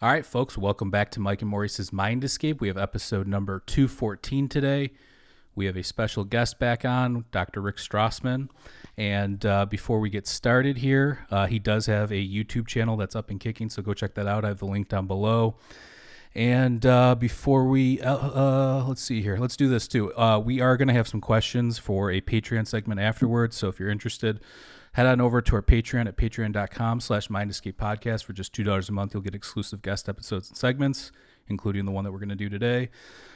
All right, folks, welcome back to Mike and Maurice's Mind Escape. We have episode number 214 today. We have a special guest back on, Dr. Rick Strassman. And before we get started here, he does have a YouTube channel that's up and kicking, so go check that out. I have the link down below. And before we, let's see here. Let's do this too. We are going to have some questions for a Patreon segment afterwards. So if you're interested, head on over to our Patreon at patreon.com/mindescapepodcast. For just $2 a month, you'll get exclusive guest episodes and segments, including the one that we're going to do today.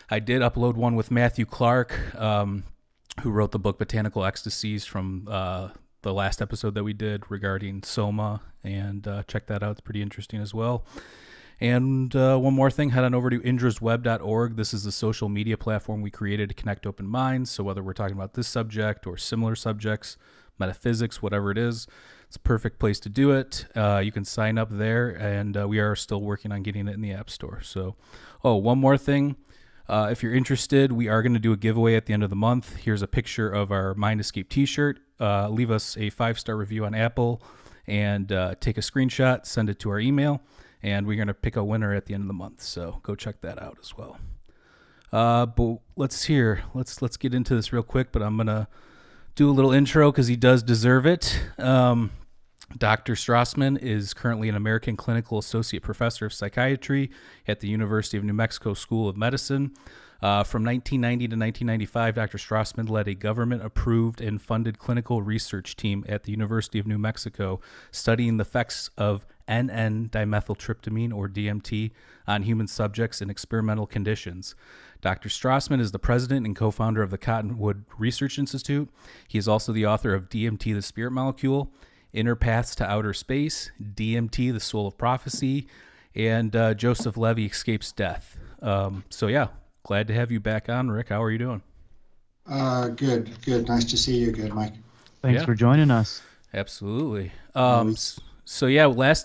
I did upload one with Matthew Clark, who wrote the book Botanical Ecstasies from the last episode that we did regarding soma. And check that out. It's pretty interesting as well. And one more thing, head on over to indrasweb.org. This is the social media platform we created to connect open minds. So whether we're talking about this subject or similar subjects, metaphysics, whatever it is, it's a perfect place to do it. You can sign up there, and we are still working on getting it in the App Store. So, one more thing. If you're interested, we are going to do a giveaway at the end of the month. Here's a picture of our Mind Escape t-shirt. Leave us a 5-star review on Apple and take a screenshot, send it to our email. And we're going to pick a winner at the end of the month. So go check that out as well. But let's get into this real quick, but I'm going to do a little intro because he does deserve it. Dr. Strassman is currently an American Clinical Associate Professor of Psychiatry at the University of New Mexico School of Medicine. From 1990 to 1995, Dr. Strassman led a government-approved and funded clinical research team at the University of New Mexico studying the effects of N,N-dimethyltryptamine, or DMT, on human subjects in experimental conditions. Dr. Strassman is the president and co-founder of the Cottonwood Research Institute. He is also the author of DMT, the Spirit Molecule, Inner Paths to Outer Space, DMT, the Soul of Prophecy, and Joseph Levy Escapes Death. Glad to have you back on, Rick. How are you doing? Good. Nice to see you. Good, Mike. Thanks for joining us. Absolutely. Last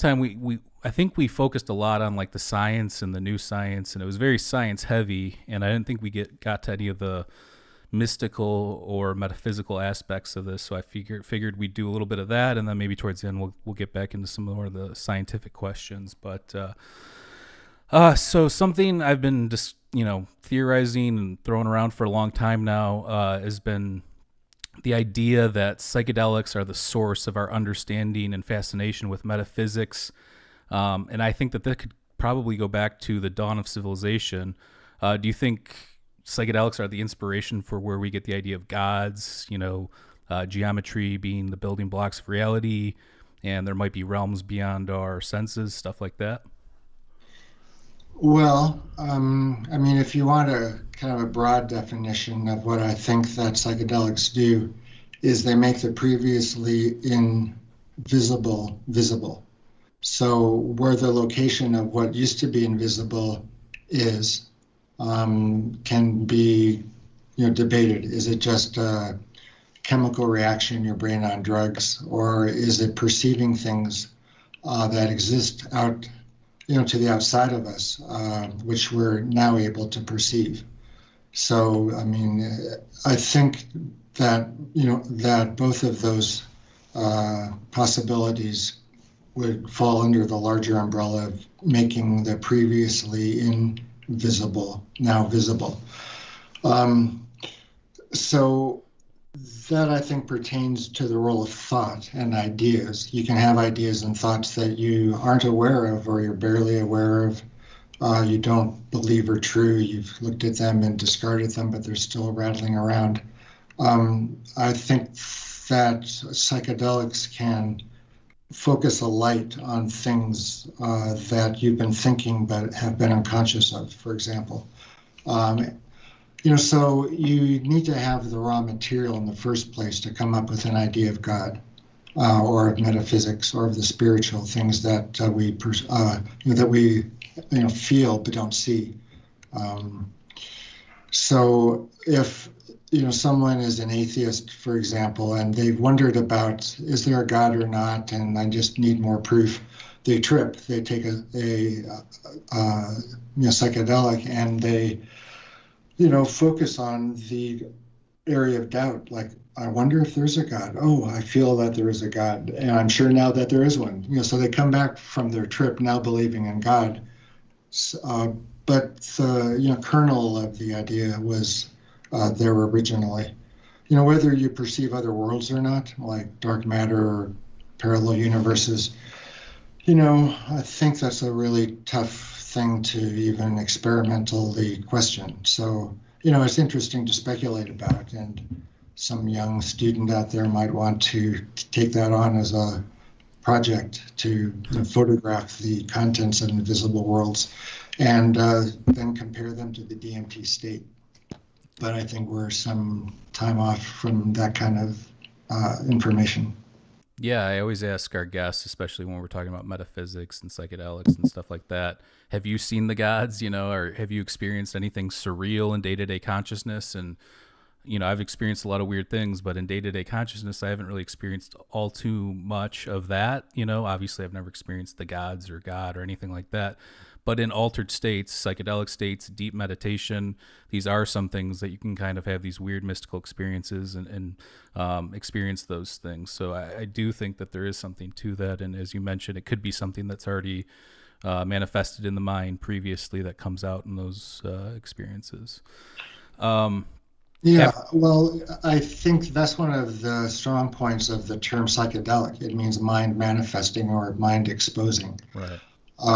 time I think we focused a lot on like the science and the new science, and it was very science heavy, and I didn't think we got to any of the mystical or metaphysical aspects of this. So I figured we'd do a little bit of that, and then maybe towards the end we'll get back into some more of the scientific questions. But so something I've been just theorizing and throwing around for a long time now has been the idea that psychedelics are the source of our understanding and fascination with metaphysics. And I think that could probably go back to the dawn of civilization. Do you think psychedelics are the inspiration for where we get the idea of gods, geometry being the building blocks of reality, and there might be realms beyond our senses, stuff like that? Well, if you want a kind of a broad definition of what I think that psychedelics do, is they make the previously invisible visible. So where the location of what used to be invisible is, can be, debated. Is it just a chemical reaction in your brain on drugs, or is it perceiving things that exist out, to the outside of us, which we're now able to perceive? So, I think that, that both of those possibilities would fall under the larger umbrella of making the previously invisible now visible. So that, I think, pertains to the role of thought and ideas. You can have ideas and thoughts that you aren't aware of, or you're barely aware of, you don't believe are true. You've looked at them and discarded them, but they're still rattling around. I think that psychedelics can focus a light on things that you've been thinking but have been unconscious of, for example. So you need to have the raw material in the first place to come up with an idea of God, or of metaphysics, or of the spiritual things that we feel but don't see. So if someone is an atheist, for example, and they've wondered about, is there a God or not, and I just need more proof, they trip. They take a psychedelic, and they focus on the area of doubt, like, I wonder if there's a God. Oh, I feel that there is a God, and I'm sure now that there is one. So they come back from their trip now believing in God, But the kernel of the idea was there originally. Whether you perceive other worlds or not, like dark matter or parallel universes, I think that's a really tough thing to even experimentally question. So, it's interesting to speculate about, and some young student out there might want to take that on as a project to photograph the contents of invisible worlds and then compare them to the DMT state. But I think we're some time off from that kind of information. Yeah, I always ask our guests, especially when we're talking about metaphysics and psychedelics and stuff like that, have you seen the gods, or have you experienced anything surreal in day-to-day consciousness? And I've experienced a lot of weird things, but in day-to-day consciousness, I haven't really experienced all too much of that. Obviously I've never experienced the gods or God or anything like that. But in altered states, psychedelic states, deep meditation, these are some things that you can kind of have these weird mystical experiences and experience those things. So I do think that there is something to that. And as you mentioned, it could be something that's already manifested in the mind previously that comes out in those experiences. Yeah, well, I think that's one of the strong points of the term psychedelic. It means mind manifesting or mind exposing. Right.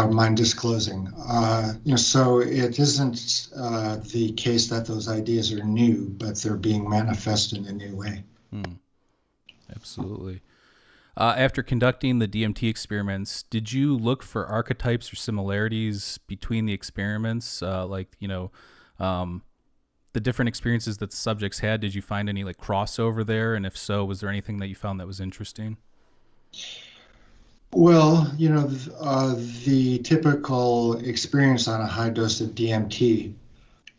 Mind disclosing. So it isn't the case that those ideas are new, but they're being manifested in a new way. Absolutely. After conducting the DMT experiments, did you look for archetypes or similarities between the experiments? The different experiences that the subjects had, did you find any crossover there? And if so, was there anything that you found that was interesting? Well, the typical experience on a high dose of DMT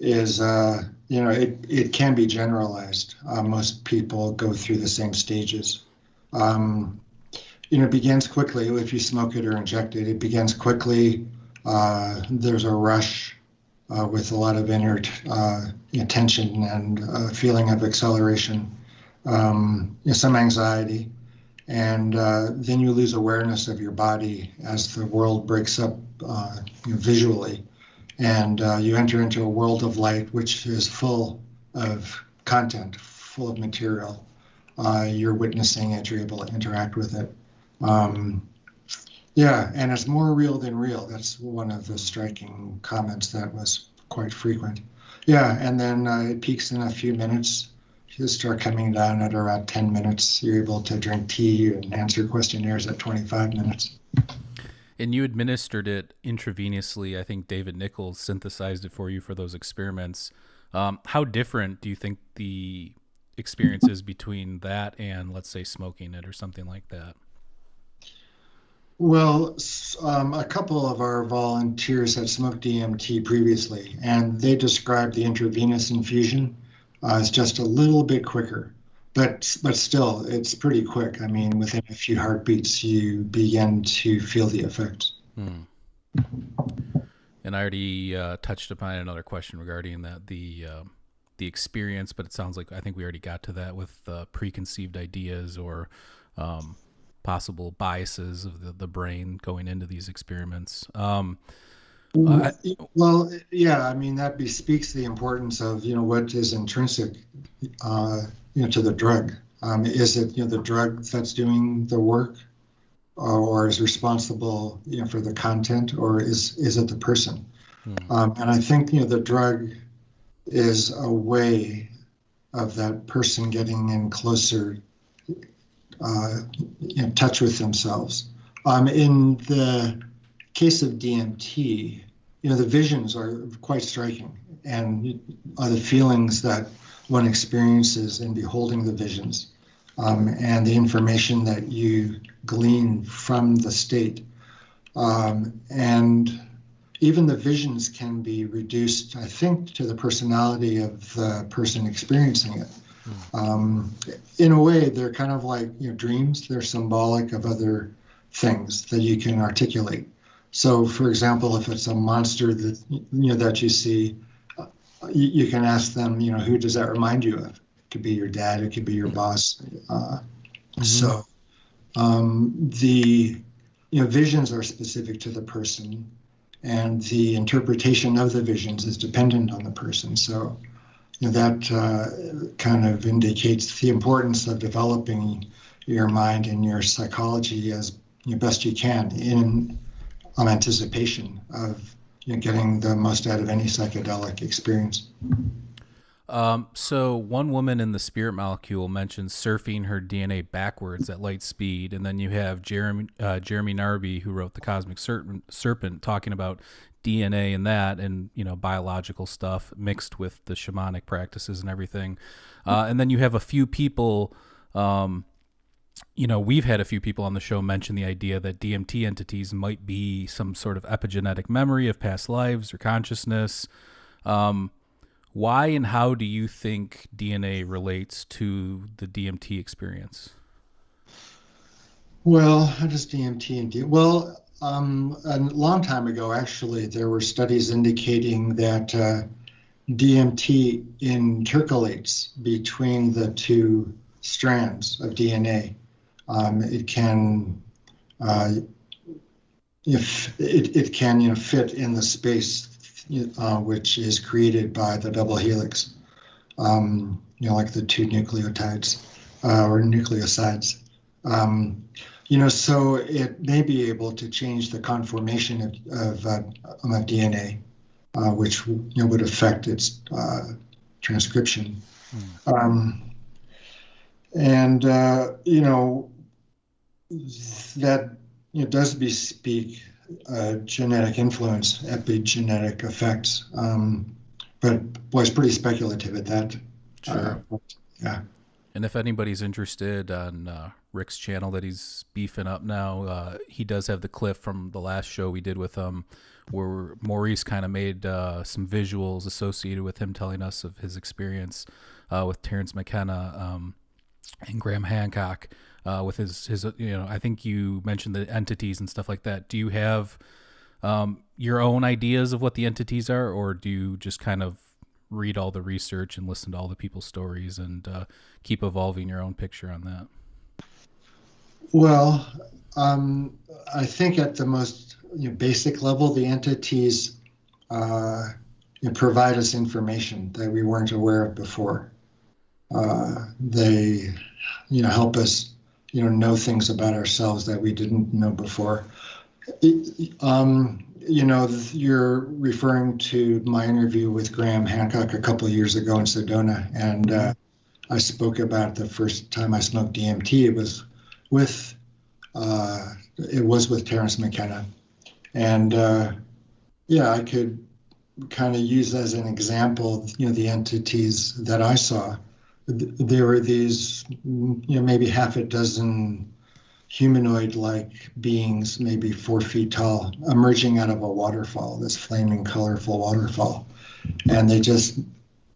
is, it can be generalized. Most people go through the same stages. It begins quickly if you smoke it or inject it. It begins quickly. There's a rush with a lot of inner tension and feeling of acceleration, some anxiety. And then you lose awareness of your body as the world breaks up visually. And you enter into a world of light, which is full of content, full of material. You're witnessing it, you're able to interact with it. And it's more real than real. That's one of the striking comments that was quite frequent. And then it peaks in a few minutes. You start coming down at around 10 minutes. You're able to drink tea and answer questionnaires at 25 minutes. And you administered it intravenously. I think David Nichols synthesized it for you for those experiments. How different do you think the experience is between that and, let's say, smoking it or something like that? Well, a couple of our volunteers had smoked DMT previously, and they described the intravenous infusion as just a little bit quicker. But still, it's pretty quick. I mean, within a few heartbeats, you begin to feel the effects. And I already touched upon another question regarding that, the experience, but it sounds like I think we already got to that with preconceived ideas or possible biases of the brain going into these experiments. That bespeaks the importance of what is intrinsic to the drug. Is it the drug that's doing the work, or is responsible for the content, or is it the person? And I think the drug is a way of that person getting in closer touch with themselves. In the case of DMT, the visions are quite striking, and are the feelings that one experiences in beholding the visions, and the information that you glean from the state. And even the visions can be reduced, I think, to the personality of the person experiencing it. In a way, they're kind of like dreams. They're symbolic of other things that you can articulate. So, for example, if it's a monster that that you see, you can ask them, who does that remind you of? It could be your dad. It could be your boss. So, the visions are specific to the person, and the interpretation of the visions is dependent on the person. So that kind of indicates the importance of developing your mind and your psychology as best you can in anticipation of getting the most out of any psychedelic experience. So one woman in the Spirit Molecule mentions surfing her DNA backwards at light speed, and then you have Jeremy Narby, who wrote The Cosmic Serpent, talking about DNA and that, and biological stuff mixed with the shamanic practices and everything. And then you have a few people. We've had a few people on the show mention the idea that DMT entities might be some sort of epigenetic memory of past lives or consciousness. Why and how do you think DNA relates to the DMT experience? Well, how does DMT and well, a long time ago, actually, there were studies indicating that DMT intercalates between the two strands of DNA. It can, if it can, fit in the space which is created by the double helix, like the two nucleotides or nucleosides. So it may be able to change the conformation of DNA, which would affect its transcription. That does bespeak genetic influence, epigenetic effects, but was pretty speculative at that. Sure. Yeah. And if anybody's interested on Rick's channel that he's beefing up now, he does have the clip from the last show we did with him where Maurice kind of made some visuals associated with him telling us of his experience with Terence McKenna and Graham Hancock with his I think you mentioned the entities and stuff like that. Do you have your own ideas of what the entities are, or do you just kind of read all the research and listen to all the people's stories and keep evolving your own picture on that? Well, I think at the most basic level, the entities provide us information that we weren't aware of before. They, help us, know things about ourselves that we didn't know before. You're referring to my interview with Graham Hancock a couple of years ago in Sedona, and I spoke about the first time I smoked DMT. It was with Terence McKenna, and I could kind of use as an example, the entities that I saw. There were these, maybe half a dozen humanoid-like beings, maybe 4 feet tall, emerging out of a waterfall, this flaming, colorful waterfall. And they just,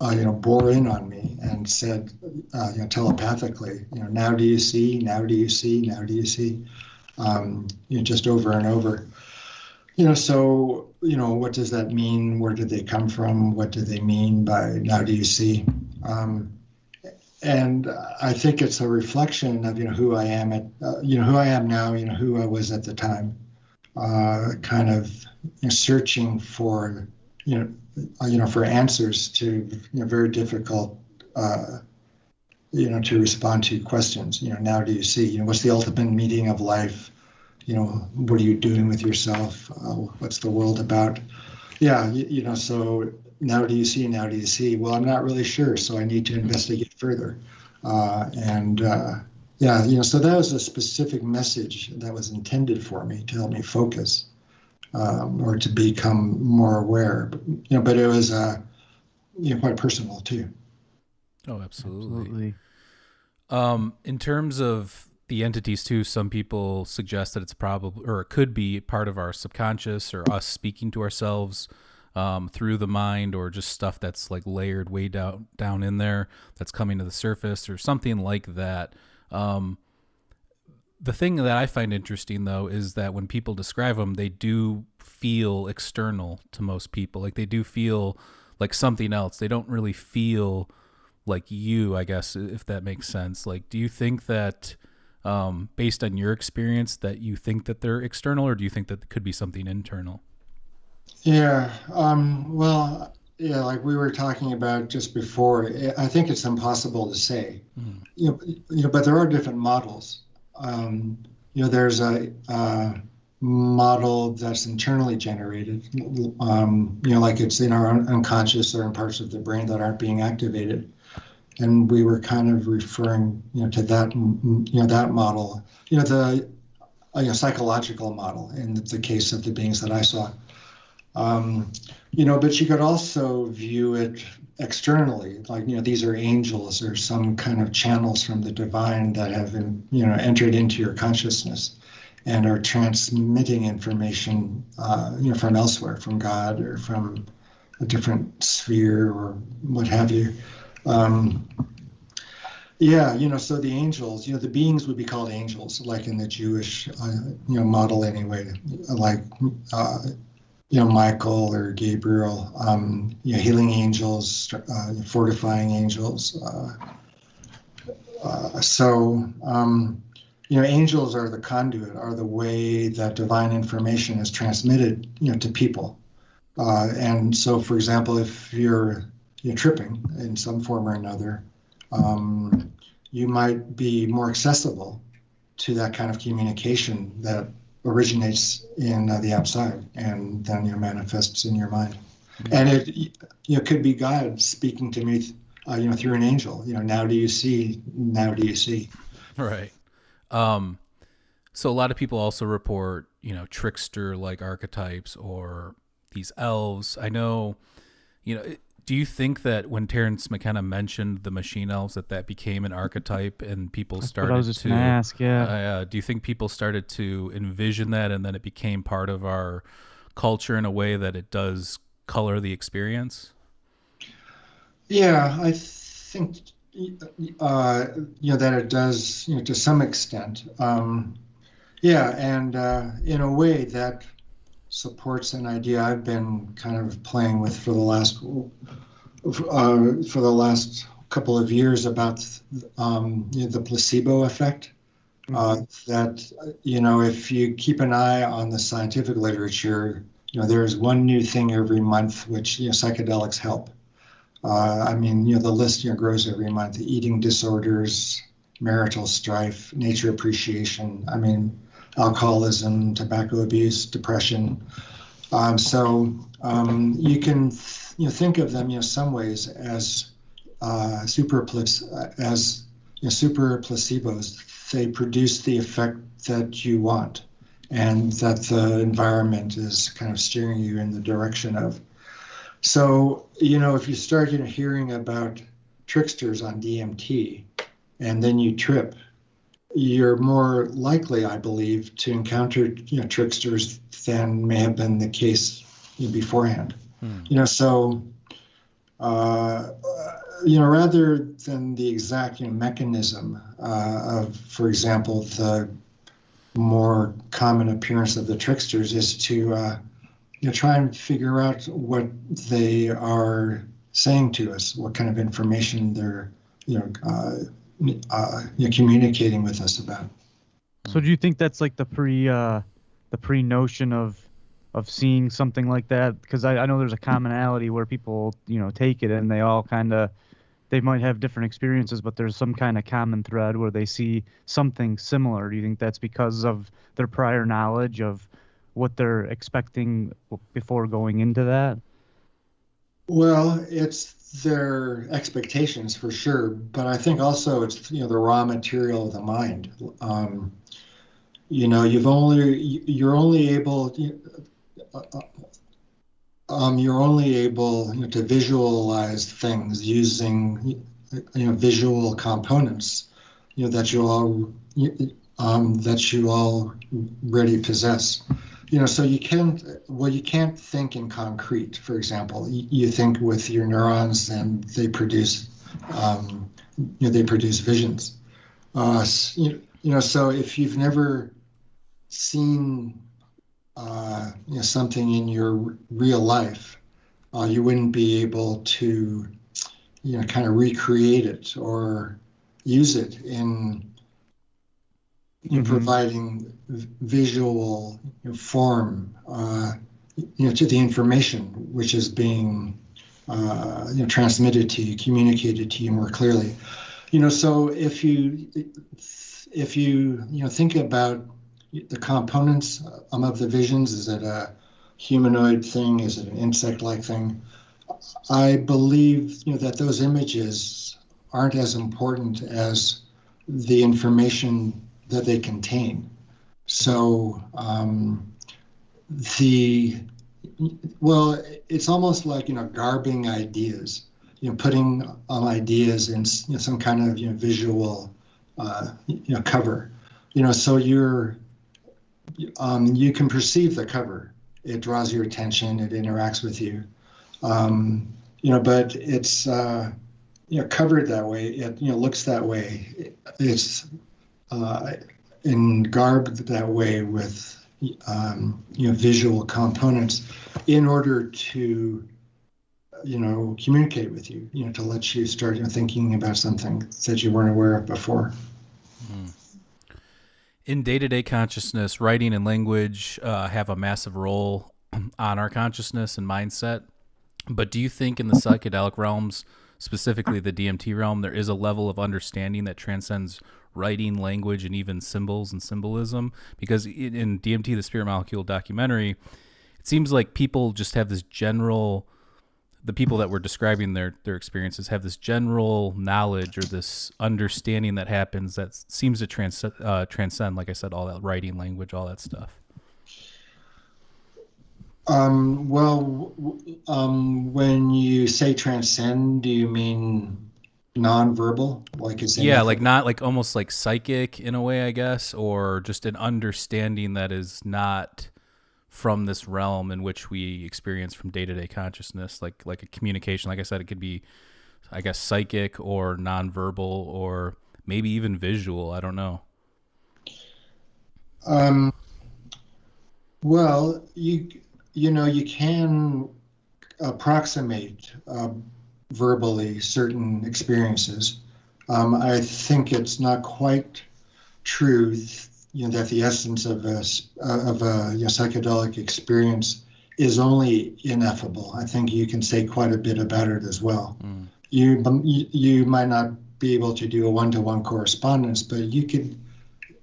bore in on me and said, telepathically, now do you see, now do you see, now do you see, just over and over. So, what does that mean? Where did they come from? What do they mean by now do you see? And I think it's a reflection of who I am who I am now, who I was at the time, kind of searching for for answers to very difficult to respond to questions. Now do you see? What's the ultimate meaning of life? What are you doing with yourself? What's the world about? Yeah, so. Now do you see? Now do you see? Well, I'm not really sure, so I need to investigate further. So that was a specific message that was intended for me to help me focus or to become more aware. But it was quite personal too. Oh, absolutely. In terms of the entities too, some people suggest that it's probably, or it could be part of our subconscious or us speaking to ourselves through the mind, or just stuff that's like layered way down in there that's coming to the surface or something like that. The thing that I find interesting though is that when people describe them, they do feel external to most people. Like they do feel like something else. They don't really feel like you, I guess, if that makes sense. Like, do you think that based on your experience that you think that they're external, or do you think that it could be something internal? Yeah. Well, yeah, like we were talking about just before, I think it's impossible to say. Mm. But there are different models. Um, there's a model that's internally generated, like it's in our unconscious or in parts of the brain that aren't being activated. And we were kind of referring, to that model, the psychological model in the case of the beings that I saw. Um, but you could also view it externally, like, these are angels or some kind of channels from the divine that have been, entered into your consciousness and are transmitting information, from elsewhere, from God or from a different sphere or what have you. Um, yeah, so the angels, the beings would be called angels, like in the Jewish, model anyway, like, Michael or Gabriel, healing angels, fortifying angels. Angels are the conduit, are the way that divine information is transmitted, to people. And so, for example, if you're tripping in some form or another, you might be more accessible to that kind of communication that originates in the outside and then manifests in your mind. Mm. And it could be God speaking to me, through an angel. Now do you see? Now do you see? Right. Um, so a lot of people also report, trickster like archetypes or these elves. I know, do you think that when Terrence McKenna mentioned the machine elves that became an archetype and people That's what I was started just gonna to, ask. Yeah. do you think people started to envision that and then it became part of our culture in a way that it does color the experience? Yeah, I think that it does, to some extent. Yeah, and in a way that supports an idea I've been kind of playing with for the last couple of years about the placebo effect. Mhm. That if you keep an eye on the scientific literature, there's one new thing every month which psychedelics help. I mean, the list grows every month. Eating disorders, marital strife, nature appreciation. I mean, alcoholism, tobacco abuse, depression. You can think of them, some ways as super placebos. They produce the effect that you want, and that the environment is kind of steering you in the direction of. So, if you start hearing about tricksters on DMT and then you trip, you're more likely, I believe, to encounter tricksters than may have been the case beforehand. Hmm. So uh, rather than the exact mechanism of, for example, the more common appearance of the tricksters is to try and figure out what they are saying to us, what kind of information they're you know communicating with us about. So do you think that's like the pre notion of seeing something like that? Because I know there's a commonality where people take it and they all kind of they might have different experiences, but there's some kind of common thread where they see something similar. Do you think that's because of their prior knowledge of what they're expecting before going into that? Well, it's their expectations for sure, but I think also it's the raw material of the mind. You're only able to visualize things using visual components that you already possess. So you can't think in concrete. For example, you think with your neurons, and they produce visions. So if you've never seen something in your real life, you wouldn't be able to kind of recreate it or use it in Hmm. providing visual form to the information which is being transmitted to you, communicated to you more clearly. So if you think about the components of the visions, is it a humanoid thing? Is it an insect-like thing? I believe that those images aren't as important as the information that they contain. So it's almost like garbing ideas, putting ideas in some kind of visual cover. So you can perceive the cover. It draws your attention. It interacts with you. But it's covered that way. It looks that way. It's in garbed that way with visual components in order to communicate with you. To let you start thinking about something that you weren't aware of before. In day-to-day consciousness, writing and language have a massive role on our consciousness and mindset. But do you think in the psychedelic realms, specifically the DMT realm, there is a level of understanding that transcends writing, language, and even symbols and symbolism? Because in DMT, the Spirit Molecule documentary, it seems like people just have this general, the people that were describing their experiences have this general knowledge or this understanding that happens that seems to transcend, like I said, all that writing, language, all that stuff. When you say transcend, do you mean non-verbal? Like it's like not like almost like psychic in a way, I guess, or just an understanding that is not from this realm in which we experience from day-to-day consciousness, like a communication. Like I said, it could be, I guess, psychic or non-verbal or maybe even visual. I don't know. Well, you can approximate verbally certain experiences. I think it's not quite true, that the essence of a psychedelic experience is only ineffable. I think you can say quite a bit about it as well. You might not be able to do a one-to-one correspondence, but you could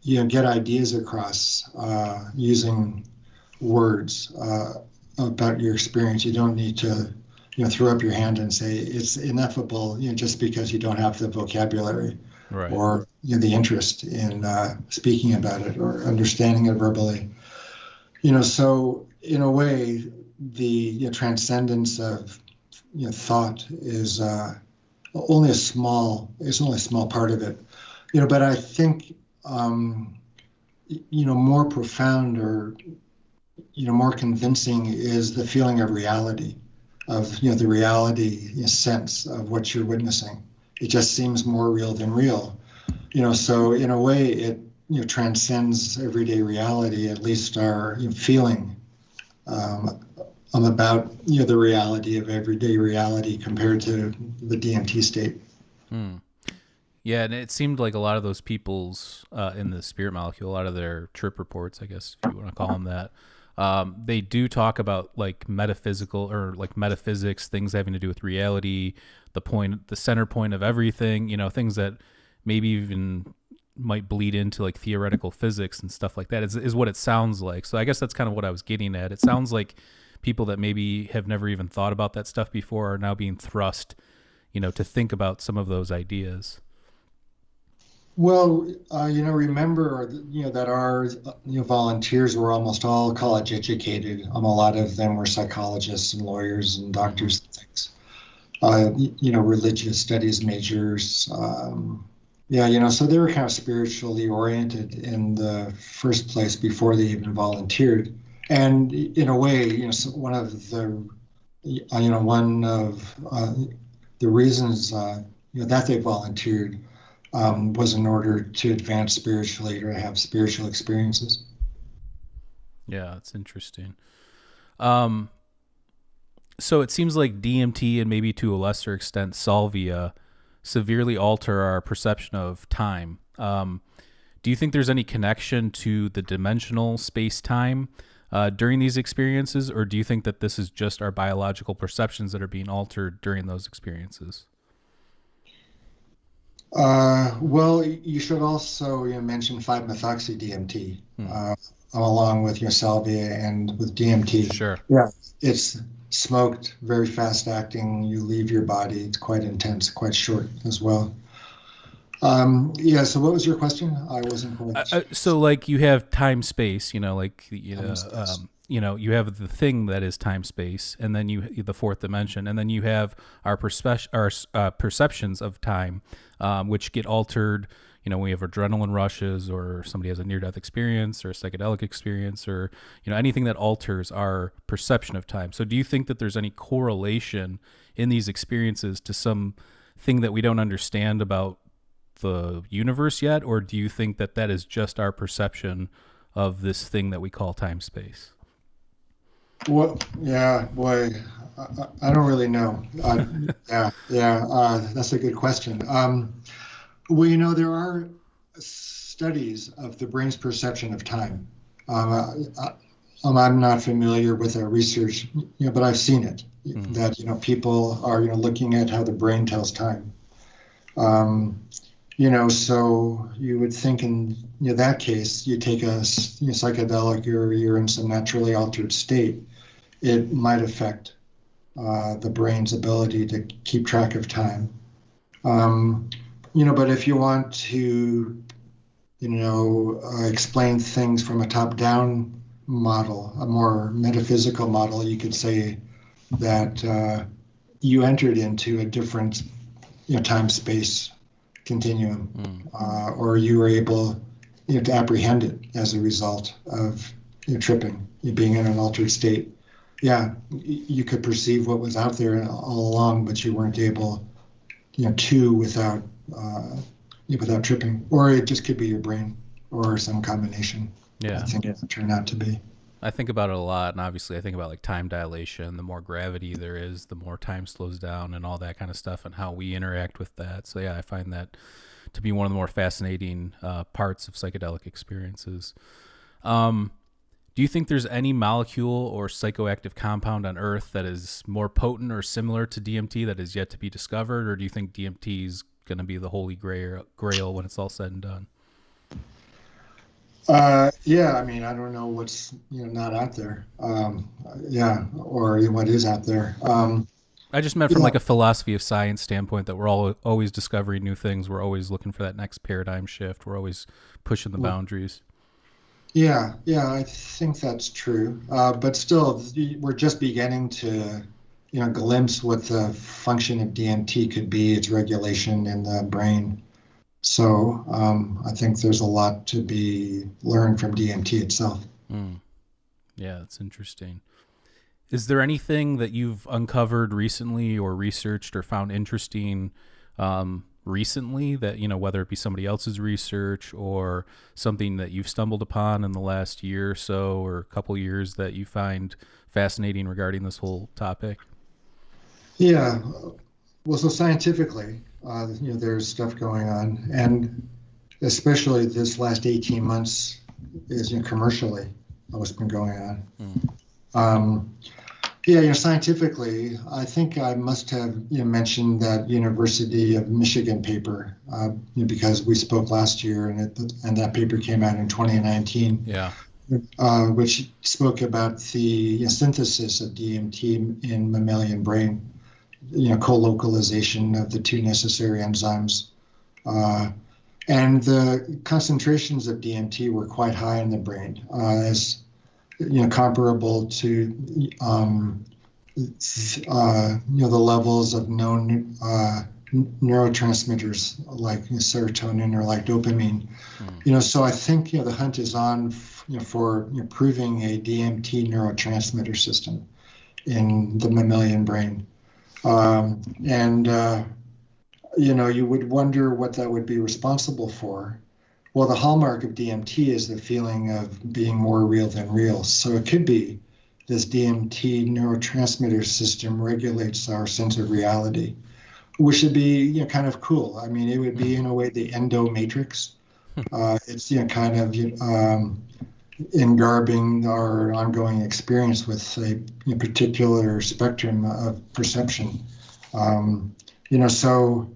get ideas across using words about your experience. You don't need to throw up your hand and say it's ineffable just because you don't have the vocabulary, right, or the interest in speaking about it or understanding it verbally. So in a way, the transcendence of thought is only a small part of it. But I think more profound or more convincing is the feeling of reality, of the reality sense of what you're witnessing. It just seems more real than real. So in a way, it transcends everyday reality, at least our feeling about the reality of everyday reality compared to the DMT state. Yeah, and it seemed like a lot of those people's in the Spirit Molecule, a lot of their trip reports, I guess if you want to call them that, they do talk about like metaphysical or like metaphysics, things having to do with reality, the center point of everything, things that maybe even might bleed into like theoretical physics and stuff like that is what it sounds like. So I guess that's kind of what I was getting at. It sounds like people that maybe have never even thought about that stuff before are now being thrust, to think about some of those ideas. Well, remember, that our volunteers were almost all college educated. A lot of them were psychologists and lawyers and doctors and things. Religious studies majors. So they were kind of spiritually oriented in the first place before they even volunteered. And in a way, one of the reasons that they volunteered was in order to advance spiritually or have spiritual experiences. Yeah, it's interesting. So it seems like DMT and maybe to a lesser extent Salvia severely alter our perception of time. Do you think there's any connection to the dimensional space-time during these experiences, or do you think that this is just our biological perceptions that are being altered during those experiences? Well, you should also mention 5-methoxy-DMT, along with your Salvia and with DMT. Sure. Yeah, it's smoked, very fast acting. You leave your body. It's quite intense, quite short as well. Yeah. So, what was your question? I wasn't quite. So, like, you have time space. You know, like you have the thing that is time space, and then the fourth dimension, and then you have our perceptions of time, which get altered. You know, we have adrenaline rushes, or somebody has a near-death experience, or a psychedelic experience, or anything that alters our perception of time. So, do you think that there's any correlation in these experiences to some thing that we don't understand about the universe yet, or do you think that that is just our perception of this thing that we call time space? Well, yeah, boy, I don't really know. That's a good question. Well, there are studies of the brain's perception of time. I'm not familiar with our research, but I've seen it. That people are looking at how the brain tells time. So you would think in that case, you take a psychedelic, or you're in some naturally altered state, it might affect the brain's ability to keep track of time. But if you want to, explain things from a top-down model, a more metaphysical model, you could say that you entered into a different, time-space continuum, or you were able to apprehend it as a result of tripping, being in an altered state. Yeah, you could perceive what was out there all along, but you weren't able to without tripping. Or it just could be your brain, or some combination. Yeah, I think it turned out to be. I think about it a lot, and obviously I think about like time dilation. The more gravity there is, the more time slows down, and all that kind of stuff, and how we interact with that. So yeah, I find that to be one of the more fascinating parts of psychedelic experiences. Do you think there's any molecule or psychoactive compound on Earth that is more potent or similar to DMT that is yet to be discovered, or do you think DMT is going to be the holy grail when it's all said and done? Yeah, I mean, I don't know what's not out there. Or what is out there. I just meant from like a philosophy of science standpoint, that we're always discovering new things. We're always looking for that next paradigm shift. We're always pushing the boundaries. Yeah, I think that's true. But still, we're just beginning to, glimpse what the function of DMT could be, its regulation in the brain. So I think there's a lot to be learned from DMT itself. Yeah, that's interesting. Is there anything that you've uncovered recently or researched or found interesting recently that, whether it be somebody else's research or something that you've stumbled upon in the last year or so, or a couple years, that you find fascinating regarding this whole topic? Yeah. Well, so scientifically, there's stuff going on, and especially this last 18 months is commercially what's been going on. Scientifically, I think I must have mentioned that University of Michigan paper because we spoke last year, and that paper came out in 2019. Yeah. Which spoke about the synthesis of DMT in mammalian brain, co-localization of the two necessary enzymes. And the concentrations of DMT were quite high in the brain, as comparable to the levels of known neurotransmitters like serotonin or like dopamine. So I think the hunt is on for proving a DMT neurotransmitter system in the mammalian brain. You would wonder what that would be responsible for. Well, the hallmark of DMT is the feeling of being more real than real. So it could be this DMT neurotransmitter system regulates our sense of reality, which would be kind of cool. I mean, it would be in a way the endomatrix. It's kind of engarbing our ongoing experience with a particular spectrum of perception. So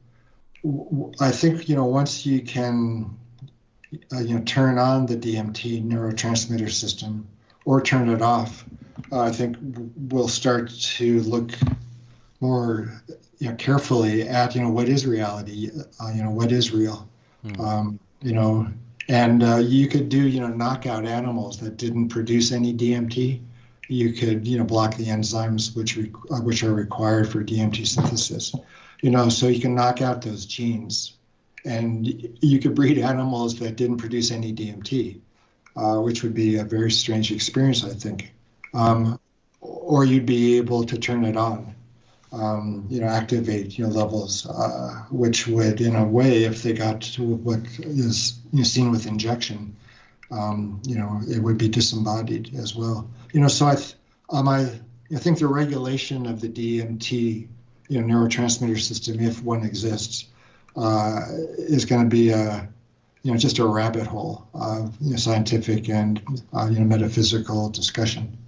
I think, once you can, turn on the DMT neurotransmitter system or turn it off, I think we'll start to look more carefully at what is reality, what is real. And you could do knockout animals that didn't produce any DMT. You could block the enzymes which are required for DMT synthesis. So you can knock out those genes, and you could breed animals that didn't produce any DMT, which would be a very strange experience, I think. Or you'd be able to turn it on. Activate levels, which would, in a way, if they got to what is seen with injection, it would be disembodied as well. So I think the regulation of the DMT, neurotransmitter system, if one exists, is going to be just a rabbit hole of scientific and metaphysical discussion.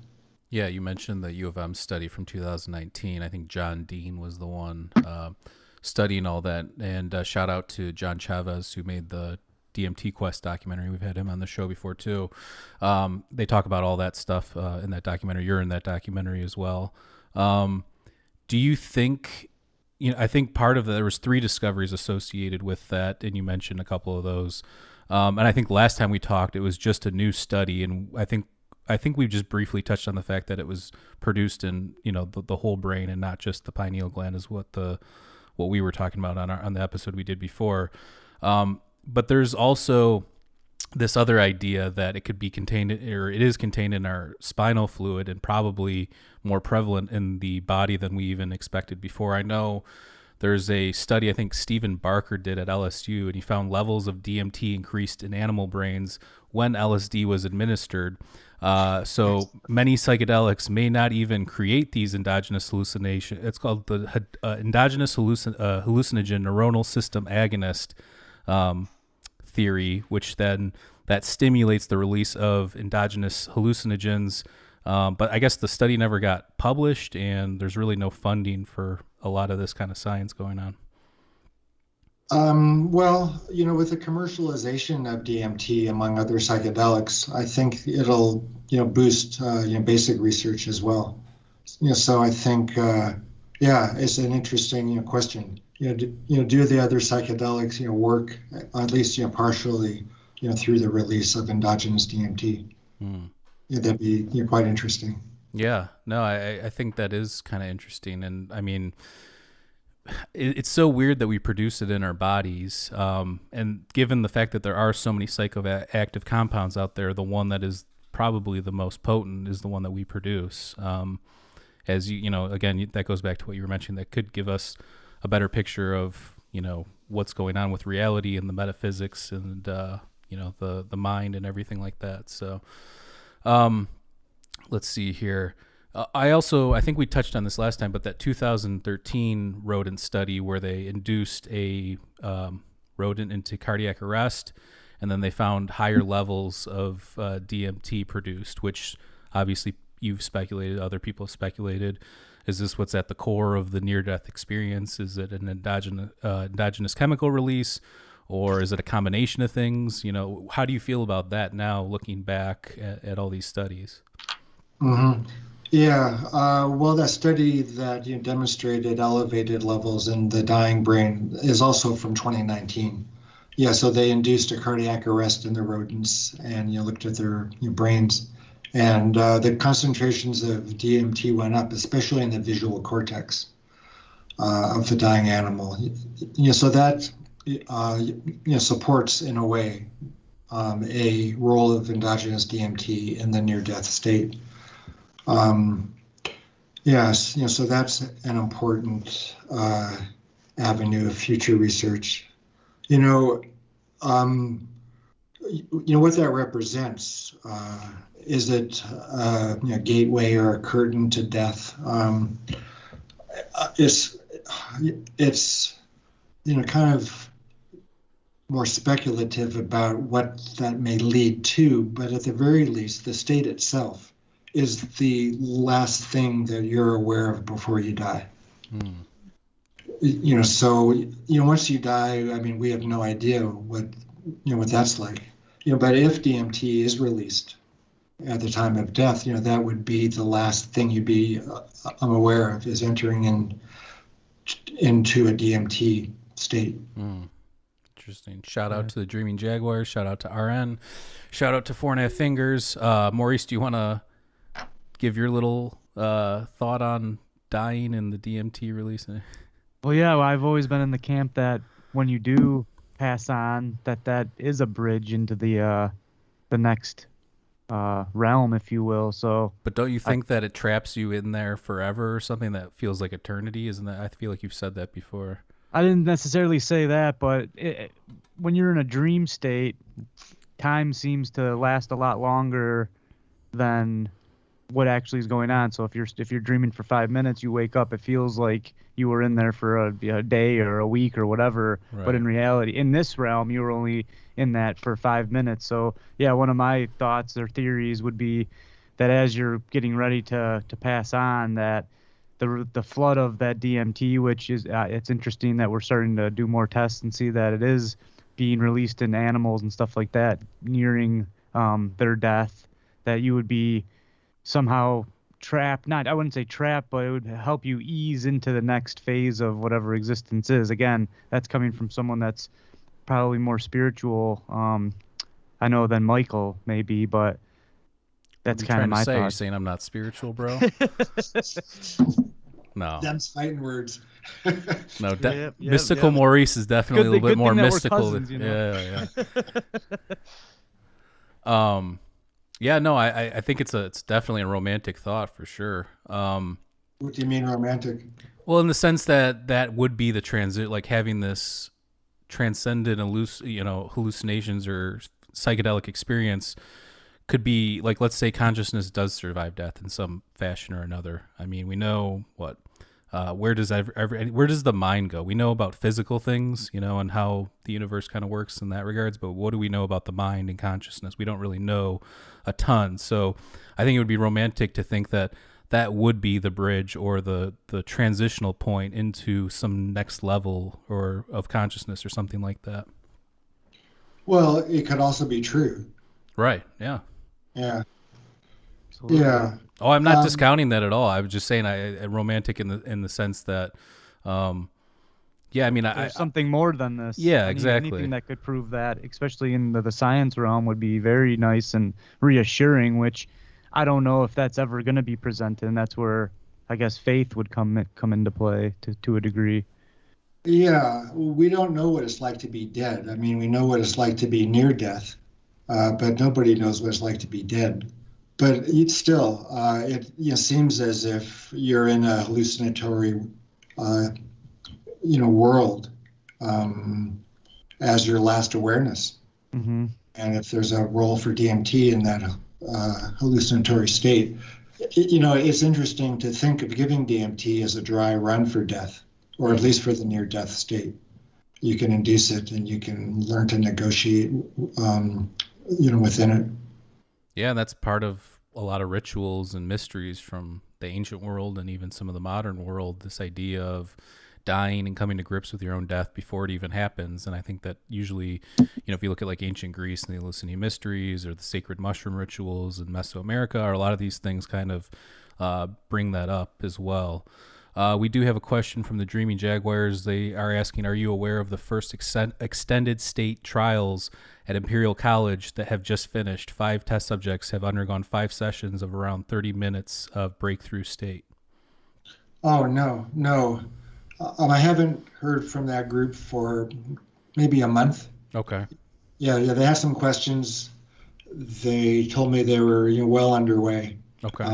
Yeah, you mentioned the U of M study from 2019. I think John Dean was the one studying all that. And shout out to John Chavez, who made the DMT Quest documentary. We've had him on the show before, too. They talk about all that stuff in that documentary. You're in that documentary as well. Do you think, I think part of there was 3 discoveries associated with that, and you mentioned a couple of those. And I think last time we talked, it was just a new study, and I think we've just briefly touched on the fact that it was produced in, the whole brain and not just the pineal gland is what we were talking about on the episode we did before. But there's also this other idea that it could be contained, or it is contained in our spinal fluid and probably more prevalent in the body than we even expected before. I know there's a study I think Stephen Barker did at LSU, and he found levels of DMT increased in animal brains when LSD was administered. So many psychedelics may not even create these endogenous hallucinations. It's called the endogenous hallucinogen neuronal system agonist theory, which then that stimulates the release of endogenous hallucinogens. But I guess the study never got published, and there's really no funding for a lot of this kind of science going on. Well, with the commercialization of DMT, among other psychedelics, I think it'll, boost, basic research as well. So I think, it's an interesting, question. Do the other psychedelics, work at least, partially, through the release of endogenous DMT? That'd be quite interesting. Yeah, no, I think that is kind of interesting. And I mean, it's so weird that we produce it in our bodies. And given the fact that there are so many psychoactive compounds out there, the one that is probably the most potent is the one that we produce. As again, that goes back to what you were mentioning, that could give us a better picture of, what's going on with reality and the metaphysics and, the mind and everything like that. So, let's see here. I think we touched on this last time, but that 2013 rodent study where they induced a rodent into cardiac arrest, and then they found higher levels of DMT produced, which obviously you've speculated, other people have speculated. Is this what's at the core of the near-death experience? Is it an endogenous chemical release, or is it a combination of things? How do you feel about that now, looking back at all these studies? Mm-hmm. Yeah, well, that study that demonstrated elevated levels in the dying brain is also from 2019. Yeah, so they induced a cardiac arrest in the rodents and looked at their brains, and the concentrations of DMT went up, especially in the visual cortex of the dying animal. So that supports in a way a role of endogenous DMT in the near-death state. Yes, so that's an important avenue of future research. What that represents, is it a gateway or a curtain to death? It's kind of more speculative about what that may lead to, but at the very least, the state itself is the last thing that you're aware of before you die. So once you die, I mean, we have no idea what that's like. But if DMT is released at the time of death, that would be the last thing you'd be aware of, is entering into a DMT state. Interesting. Shout out to the Dreaming Jaguars. Shout out to RN. Shout out to 4.5 Fingers. Maurice, do you want to give your little thought on dying and the DMT release? Well, yeah, I've always been in the camp that when you do pass on, that is a bridge into the next realm, if you will. So, but don't you think that it traps you in there forever, or something that feels like eternity? Isn't that? I feel like you've said that before. I didn't necessarily say that, but when you're in a dream state, time seems to last a lot longer than what actually is going on. So if you're dreaming for 5 minutes, you wake up, it feels like you were in there for a day or a week or whatever. Right. But in reality, in this realm, you were only in that for 5 minutes. So yeah, one of my thoughts or theories would be that as you're getting ready to pass on, that the flood of that DMT, which is it's interesting that we're starting to do more tests and see that it is being released in animals and stuff like that nearing their death, that you would be somehow trapped. I wouldn't say trapped, but it would help you ease into the next phase of whatever existence is. Again, that's coming from someone that's probably more spiritual, I know, than Michael maybe, but that's kind of my thought. You're saying I'm not spiritual, bro? No. Them's fighting words. No, mystical Maurice is definitely a little bit more mystical. Cousins, Yeah. Yeah, no, I think it's definitely a romantic thought for sure. What do you mean romantic? Well, in the sense that would be the transit, like having this transcendent hallucinations or psychedelic experience could be like, let's say consciousness does survive death in some fashion or another. I mean, we know where does the mind go? We know about physical things, and how the universe kind of works in that regards, but what do we know about the mind and consciousness? We don't really know a ton. So I think it would be romantic to think that would be the bridge or the transitional point into some next level or of consciousness or something like that. Well, it could also be true. Right. Yeah. Yeah. Absolutely. Yeah. Oh, I'm not discounting that at all. I was just saying I romantic in the sense that, yeah, I mean, there's something more than this. Yeah, exactly. Anything that could prove that, especially in the science realm, would be very nice and reassuring, which I don't know if that's ever going to be presented. And that's where I guess faith would come into play to a degree. Yeah. We don't know what it's like to be dead. I mean, we know what it's like to be near death. But nobody knows what it's like to be dead. But it still, it seems as if you're in a hallucinatory, world as your last awareness. Mm-hmm. And if there's a role for DMT in that hallucinatory state, it's interesting to think of giving DMT as a dry run for death, or at least for the near-death state. You can induce it, and you can learn to negotiate within it. Yeah, that's part of a lot of rituals and mysteries from the ancient world and even some of the modern world, this idea of dying and coming to grips with your own death before it even happens. And I think that usually, if you look at like ancient Greece and the Eleusinian mysteries or the sacred mushroom rituals in Mesoamerica, or a lot of these things kind of bring that up as well. We do have a question from the Dreaming Jaguars. They are asking, are you aware of the first extended state trials at Imperial College that have just finished? 5 test subjects have undergone 5 sessions of around 30 minutes of breakthrough state. Oh, no. I haven't heard from that group for maybe a month. Okay. Yeah, they have some questions. They told me they were well underway. Okay.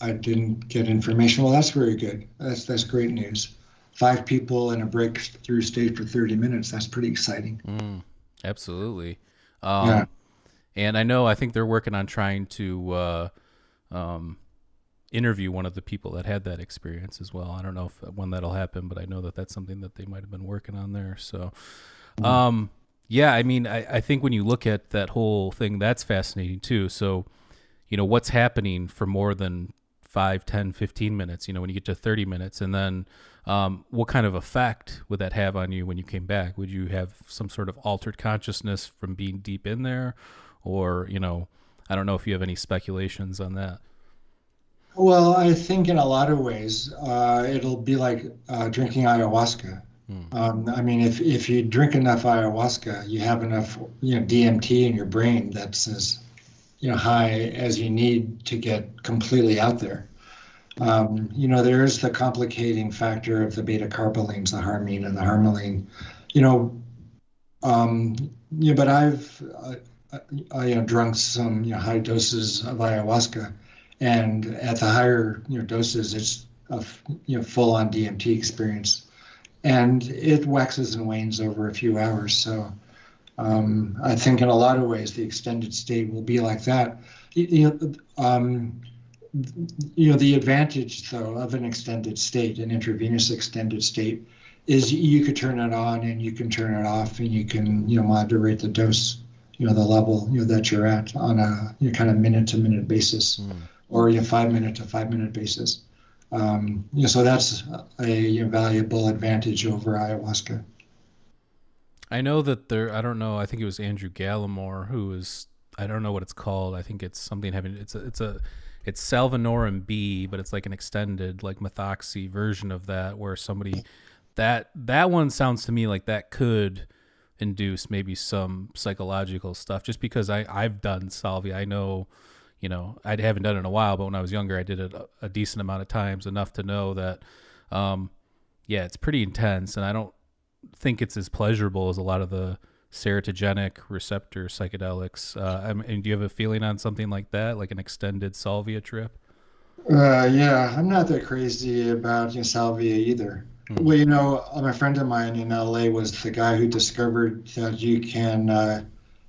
I didn't get information. Well, that's very good. That's great news. 5 people in a breakthrough state for 30 minutes. That's pretty exciting. Absolutely. Yeah. And I think they're working on trying to interview one of the people that had that experience as well. I don't know when that'll happen, but I know that that's something that they might have been working on there. So, Yeah, I mean, I think when you look at that whole thing, that's fascinating too. So, what's happening for more than 5, 10, 15 minutes, when you get to 30 minutes, and then what kind of effect would that have on you when you came back? Would you have some sort of altered consciousness from being deep in there? Or, I don't know if you have any speculations on that. Well, I think in a lot of ways, it'll be like drinking ayahuasca. I mean, if you drink enough ayahuasca, you have enough, DMT in your brain that's as, high as you need to get completely out there. There is the complicating factor of the beta carbolines, the harmine and the harmaline. You know, but I've drunk some high doses of ayahuasca, and at the higher doses, it's a full-on DMT experience, and it waxes and wanes over a few hours. So I think in a lot of ways the extended state will be like that. The advantage though of an extended state, an intravenous extended state, is you could turn it on and you can turn it off, and you can moderate the dose, the level that you're at on a kind of minute to minute basis, or 5 minute to 5 minute basis. So that's a valuable advantage over ayahuasca. I know that I don't know, I think it was Andrew Gallimore who was, I don't know what it's called. I think it's something having, it's Salvinorin B, but it's like an extended, like methoxy version of that, where somebody, that one sounds to me like that could induce maybe some psychological stuff, just because I've done Salvia. I know, I haven't done it in a while, but when I was younger, I did it a decent amount of times, enough to know that, it's pretty intense, and I don't think it's as pleasurable as a lot of the serotogenic receptor psychedelics. And do you have a feeling on something like that, like an extended Salvia trip? Yeah, I'm not that crazy about Salvia either. Well, a friend of mine in LA was the guy who discovered that you can,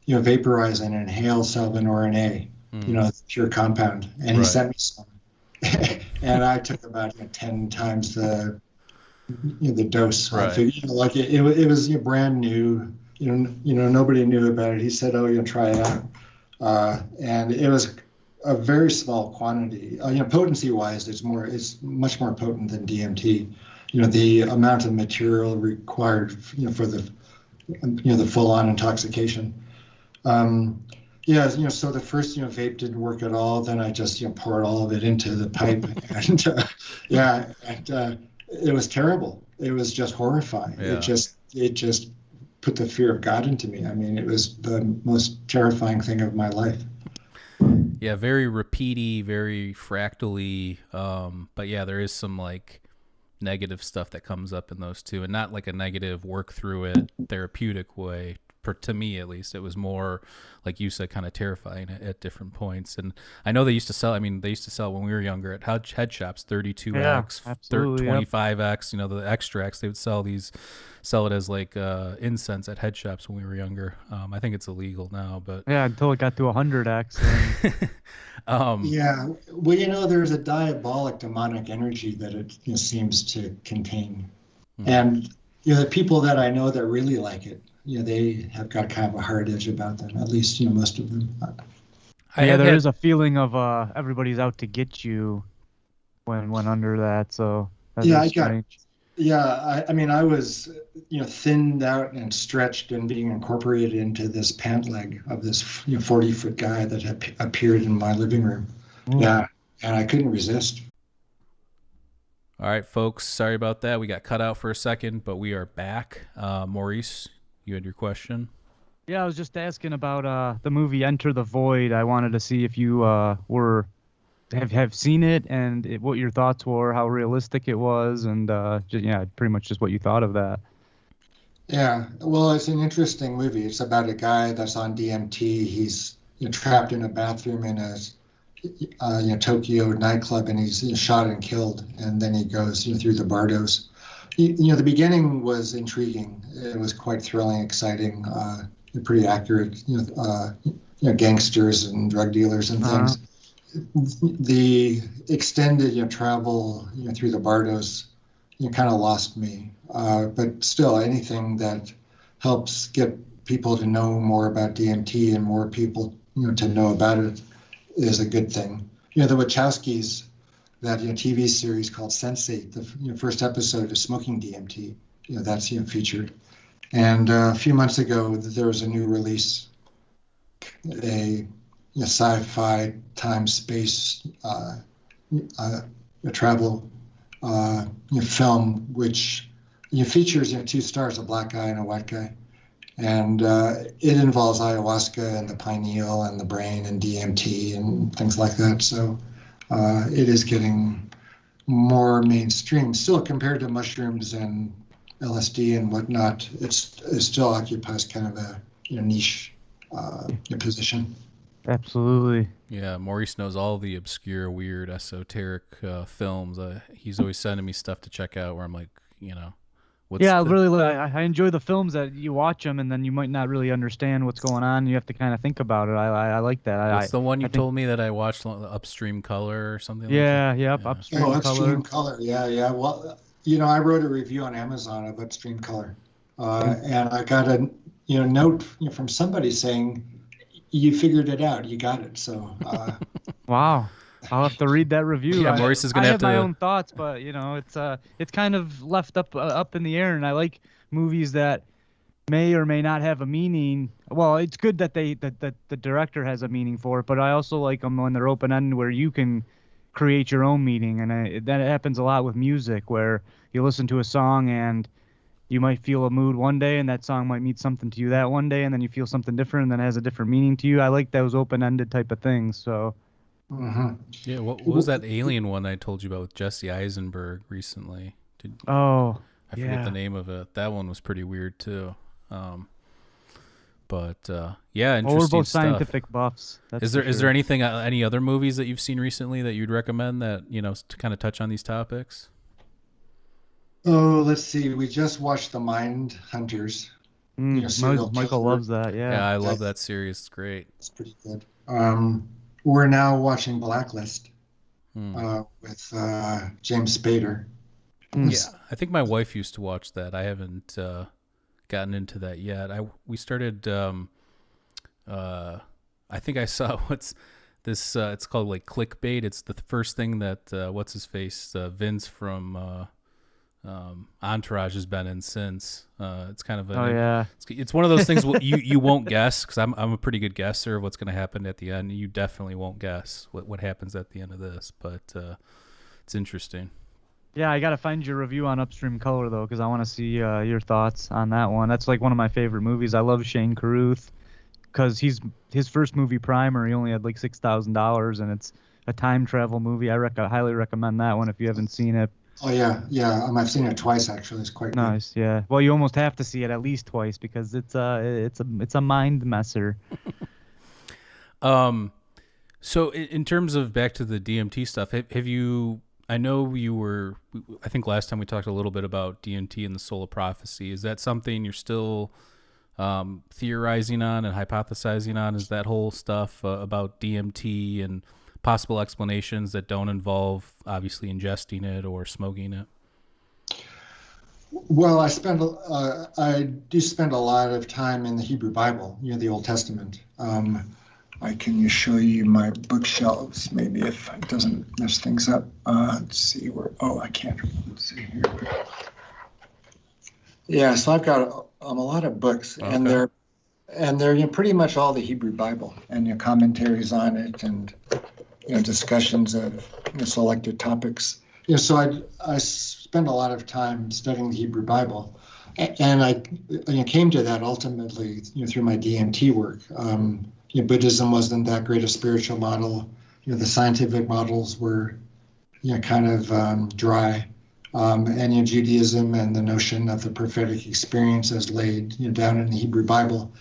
vaporize and inhale Salvinorin A, pure compound, and he sent me some, and I took about 10 times the dose. Right. I figured, it was brand new. Nobody knew about it. He said, "Oh, try it out," and it was a very small quantity. Potency-wise, it's much more potent than DMT. The amount of material required, for the full-on intoxication. So the first, vape didn't work at all. Then I just, poured all of it into the pipe, and it was terrible. It was just horrifying. Yeah. It just put the fear of God into me. I mean, it was the most terrifying thing of my life. Yeah, very repeaty, very fractally. But yeah, there is some like negative stuff that comes up in those two, and not like a negative work through it therapeutic way. To me, at least, it was more, like you said, kind of terrifying at different points. And I know they used to sell when we were younger at head shops, 32X, 25X, the extracts. They would sell it as like incense at head shops when we were younger. I think it's illegal now, but yeah, until it got to 100X. Well, there's a diabolic demonic energy that it seems to contain. And the people that I know that really like it, they have got kind of a hard edge about them, at least, most of them. There is a feeling of everybody's out to get you when under that, so that's strange. I was, thinned out and stretched and being incorporated into this pant leg of this 40-foot guy that had appeared in my living room. Yeah, and I couldn't resist. All right, folks, sorry about that. We got cut out for a second, but we are back. Maurice, you had your question? Yeah, I was just asking about the movie Enter the Void. I wanted to see if you have seen it, and what your thoughts were, how realistic it was, and pretty much just what you thought of that. Yeah, well, it's an interesting movie. It's about a guy that's on DMT. He's trapped in a bathroom in a Tokyo nightclub, and he's shot and killed, and then he goes through the bardos. The beginning was intriguing. It was quite thrilling, exciting, pretty accurate. Gangsters and drug dealers and things. The extended travel through the bardos kind of lost me. But still, anything that helps get people to know more about DMT and more people, to know about it is a good thing. The Wachowskis, that TV series called Sense8, the first episode is smoking DMT. That's featured. And a few months ago, there was a new release, a sci-fi time space a travel film, which features two stars, a black guy and a white guy. And it involves ayahuasca and the pineal and the brain and DMT and things like that. So it is getting more mainstream. Still, compared to mushrooms and LSD and whatnot, it still occupies kind of a niche position. Absolutely. Yeah, Maurice knows all the obscure, weird, esoteric films. He's always sending me stuff to check out where I'm like, what's I enjoy the films that you watch them and then you might not really understand what's going on. You have to kind of think about it. I like that. What's the one you told me that I watched, Upstream Color or something? Yeah, like that? Yeah. Upstream Color. Yeah. Well, I wrote a review on Amazon of Upstream Color, and I got a note from somebody saying, "You figured it out. You got it." So. Wow. I'll have to read that review. Yeah, Maurice is gonna have to. I have my own thoughts, but it's kind of left up in the air, and I like movies that may or may not have a meaning. Well, it's good that the director has a meaning for it, but I also like them when they're open ended, where you can create your own meaning, and that happens a lot with music, where you listen to a song and you might feel a mood one day, and that song might mean something to you that one day, and then you feel something different, and then it has a different meaning to you. I like those open ended type of things. So. Mm-hmm. Yeah, what was that alien one I told you about with Jesse Eisenberg recently? I forget the name of it. That one was pretty weird too. But interesting we're both stuff. scientific buffs. Is there anything, any other movies that you've seen recently that you'd recommend that to kind of touch on these topics? Oh, let's see. We just watched The Mind Hunters. Michael loves that. Yeah, I love that series. It's great. It's pretty good. We're now watching Blacklist with James Spader. Yeah, I think my wife used to watch that. I haven't gotten into that yet. We started. I think I saw what's this. It's called like clickbait. It's the first thing that what's his face Vince from Entourage has been in since. It's kind of it's one of those things you won't guess, because I'm a pretty good guesser of what's going to happen at the end. You definitely won't guess what happens at the end of this, but it's interesting. Yeah, I got to find your review on Upstream Color though, because I want to see your thoughts on that one. That's like one of my favorite movies. I love Shane Carruth because his first movie Primer, he only had like $6,000, and it's a time travel movie. I highly recommend that one if you haven't seen it. Oh yeah. I've seen it twice actually. It's quite nice. Good. Yeah. Well, you almost have to see it at least twice because it's a mind messer. So in terms of back to the DMT stuff, have you? I know you were. I think last time we talked a little bit about DMT and the soul of prophecy. Is that something you're still theorizing on and hypothesizing on? Is that whole stuff about DMT and possible explanations that don't involve obviously ingesting it or smoking it? Well, I do spend a lot of time in the Hebrew Bible, the Old Testament. I can show you my bookshelves, maybe if it doesn't mess things up. Let's see where. Oh, I can't. Let's see here. Yeah, so I've got a lot of books, okay. and they're pretty much all the Hebrew Bible and commentaries on it and discussions of selected topics. So I spend a lot of time studying the Hebrew Bible, and I came to that ultimately through my DMT work. Buddhism wasn't that great a spiritual model. The scientific models were kind of dry, and Judaism and the notion of the prophetic experience as laid down in the Hebrew Bible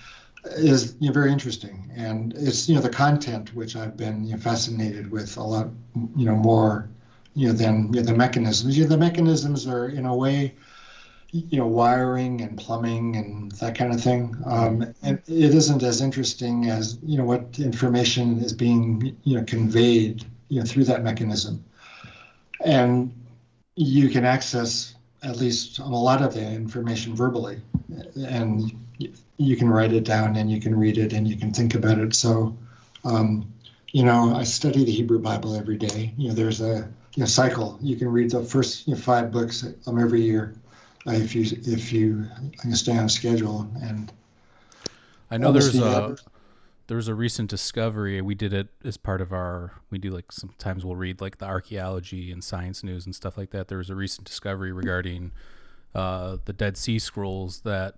is very interesting, and it's the content which I've been fascinated with a lot more than the mechanisms. The mechanisms are in a way wiring and plumbing and that kind of thing, and it isn't as interesting as what information is being conveyed through that mechanism, and you can access at least a lot of the information verbally, and you can write it down and you can read it and you can think about it. So, I study the Hebrew Bible every day. There's a cycle. You can read the first 5 books every year if you stay on schedule. And I know there's a recent discovery. We did it as part of we do sometimes we'll read the archaeology and science news and stuff like that. There was a recent discovery regarding the Dead Sea Scrolls that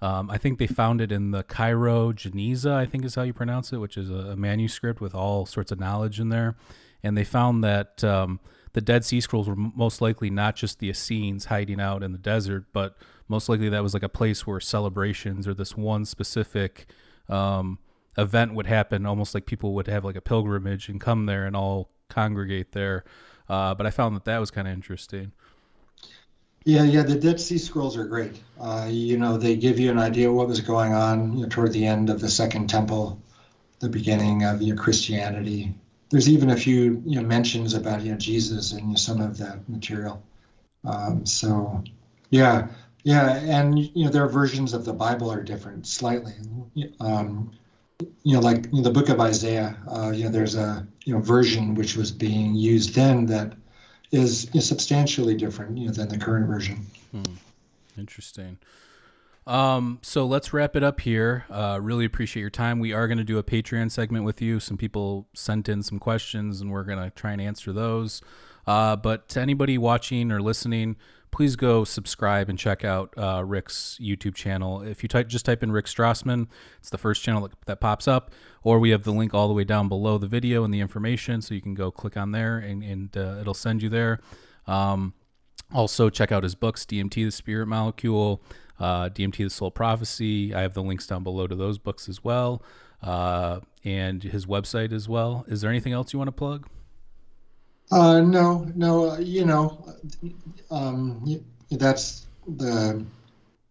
I think they found it in the Cairo Geniza, I think is how you pronounce it, which is a manuscript with all sorts of knowledge in there. And they found that the Dead Sea Scrolls were most likely not just the Essenes hiding out in the desert, but most likely that was a place where celebrations or this one specific event would happen, almost like people would have a pilgrimage and come there and all congregate there. But I found that was kind of interesting. Yeah, the Dead Sea Scrolls are great. They give you an idea of what was going on toward the end of the Second Temple, the beginning of Christianity. There's even a few mentions about Jesus in some of that material. So yeah, and their versions of the Bible are different slightly. Like the Book of Isaiah. There's a version which was being used then that is substantially different than the current version. Interesting. So let's wrap it up here. Really appreciate your time. We are going to do a Patreon segment with you. Some people sent in some questions and we're going to try and answer those. But to anybody watching or listening, please go subscribe and check out Rick's YouTube channel. If you just type in Rick Strassman, it's the first channel that pops up, or we have the link all the way down below the video and the information, so you can go click on there and it'll send you there. Also, check out his books, DMT, The Spirit Molecule, DMT, The Soul Prophecy. I have the links down below to those books as well, and his website as well. Is there anything else you want to plug? No, that's the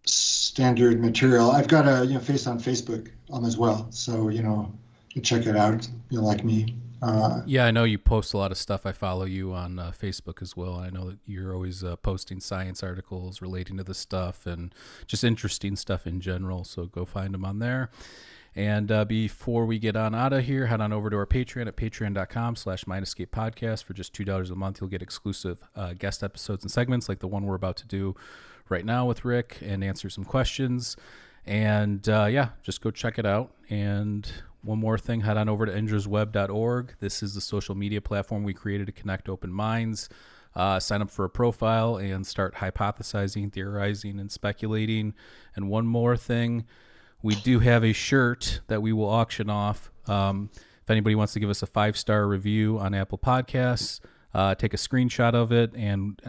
standard material. I've got a face on Facebook as well, so you check it out. You'll like me. Yeah, I know you post a lot of stuff. I follow you on Facebook as well. I know that you're always posting science articles relating to this stuff and just interesting stuff in general. So go find them on there. And before we get on out of here, head on over to our Patreon at patreon.com/MindEscapePodcast. For just $2 a month, you'll get exclusive guest episodes and segments like the one we're about to do right now with Rick and answer some questions. And just go check it out. And one more thing, head on over to indrasweb.org. This is the social media platform we created to connect open minds. Sign up for a profile and start hypothesizing, theorizing, and speculating. And one more thing, we do have a shirt that we will auction off. If anybody wants to give us a 5-star review on Apple Podcasts, take a screenshot of it, and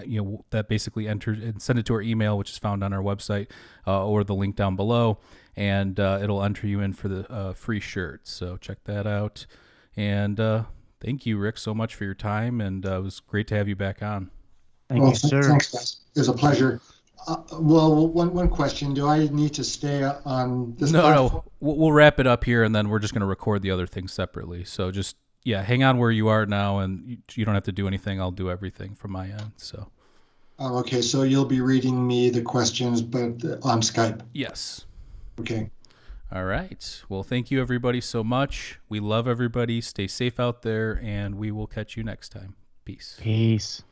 that basically enters and send it to our email, which is found on our website or the link down below, and it'll enter you in for the free shirt. So check that out. And thank you, Rick, so much for your time, and it was great to have you back on. Thank you, sir. Thanks, guys. It was a pleasure. One question. Do I need to stay on this platform? No. We'll wrap it up here, and then we're just going to record the other things separately. So just, hang on where you are now, and you don't have to do anything. I'll do everything from my end. So. Oh, okay. So you'll be reading me the questions, but on Skype? Yes. Okay. All right. Well, thank you, everybody, so much. We love everybody. Stay safe out there, and we will catch you next time. Peace. Peace.